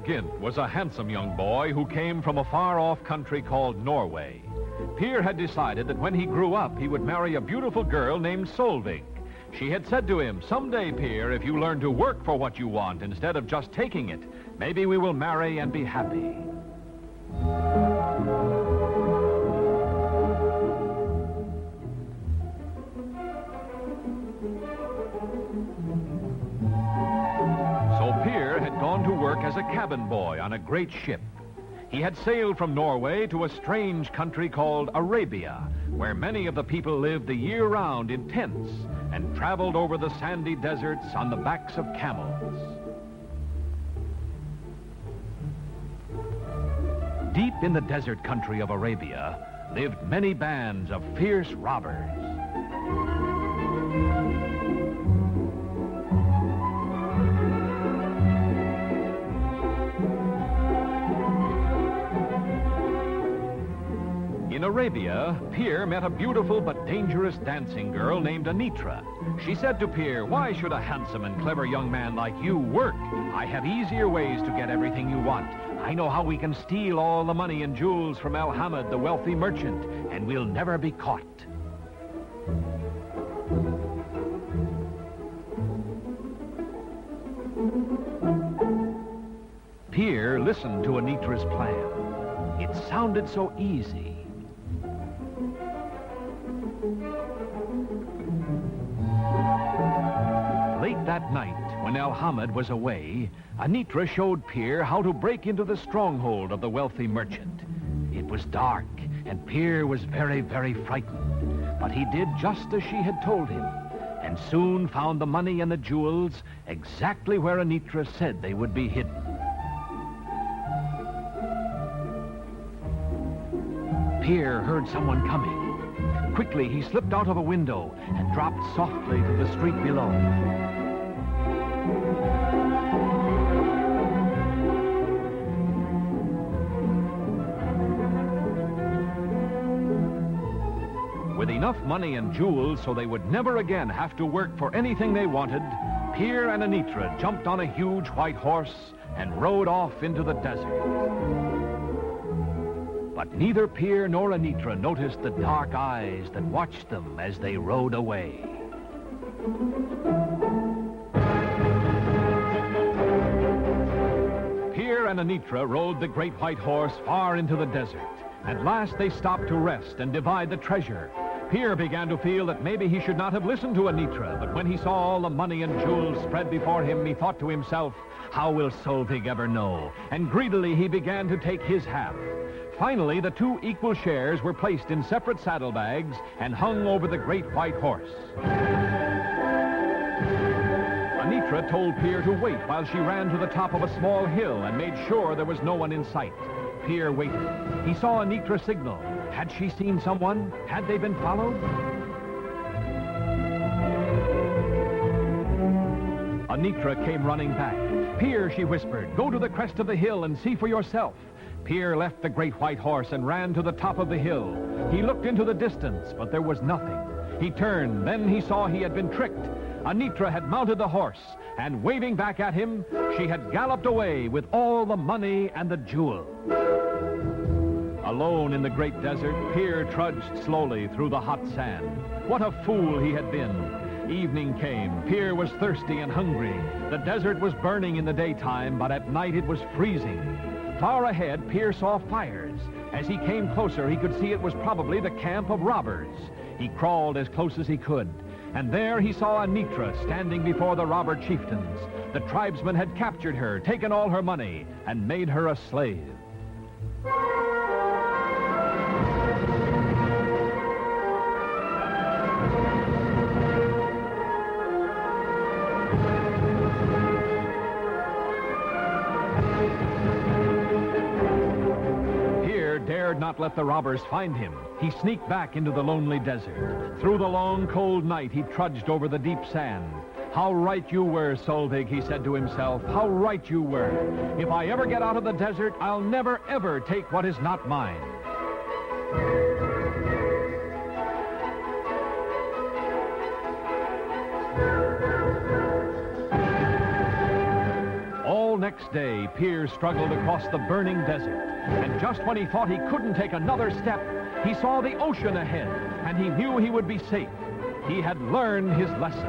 Gynt was a handsome young boy who came from a far-off country called Norway. Peer had decided that when he grew up, he would marry a beautiful girl named Solvig. She had said to him, "Someday, Peer, if you learn to work for what you want instead of just taking it, maybe we will marry and be happy." Gone to work as a cabin boy on a great ship. He had sailed from Norway to a strange country called Arabia, where many of the people lived the year round in tents and traveled over the sandy deserts on the backs of camels. Deep in the desert country of Arabia lived many bands of fierce robbers. In Arabia, Peer met a beautiful but dangerous dancing girl named Anitra. She said to Peer, "Why should a handsome and clever young man like you work? I have easier ways to get everything you want. I know how we can steal all the money and jewels from Al-Hamid, the wealthy merchant, and we'll never be caught." Peer listened to Anitra's plan. It sounded so easy. Late that night, when Al-Hamid was away, Anitra showed Peer how to break into the stronghold of the wealthy merchant. It was dark, and Peer was very, very frightened. But he did just as she had told him, and soon found the money and the jewels exactly where Anitra said they would be hidden. Peer heard someone coming. Quickly, he slipped out of a window and dropped softly to the street below. With enough money and jewels so they would never again have to work for anything they wanted, Peer and Anitra jumped on a huge white horse and rode off into the desert. But neither Peer nor Anitra noticed the dark eyes that watched them as they rode away. Peer and Anitra rode the great white horse far into the desert. At last they stopped to rest and divide the treasure. Peer began to feel that maybe he should not have listened to Anitra, but when he saw all the money and jewels spread before him, he thought to himself, "How will Solvig ever know?" And greedily he began to take his half. Finally, the two equal shares were placed in separate saddlebags and hung over the great white horse. Anitra told Peer to wait while she ran to the top of a small hill and made sure there was no one in sight. Peer waited. He saw Anitra signal. Had she seen someone? Had they been followed? Anitra came running back. "Peer," she whispered, "go to the crest of the hill and see for yourself." Peer left the great white horse and ran to the top of the hill. He looked into the distance, but there was nothing. He turned, then he saw he had been tricked. Anitra had mounted the horse, and waving back at him, she had galloped away with all the money and the jewels. Alone in the great desert, Peer trudged slowly through the hot sand. What a fool he had been. Evening came. Peer was thirsty and hungry. The desert was burning in the daytime, but at night it was freezing. Far ahead, Peer saw fires. As he came closer, he could see it was probably the camp of robbers. He crawled as close as he could, and there he saw Anitra standing before the robber chieftains. The tribesmen had captured her, taken all her money, and made her a slave. Dared not let the robbers find him. He sneaked back into the lonely desert. Through the long, cold night, he trudged over the deep sand. "How right you were, Solvig," he said to himself. "How right you were. If I ever get out of the desert, I'll never, ever take what is not mine." All next next day, Pier struggled across the burning desert. And just when he thought he couldn't take another step, he saw the ocean ahead, and he knew he would be safe. He had learned his lesson.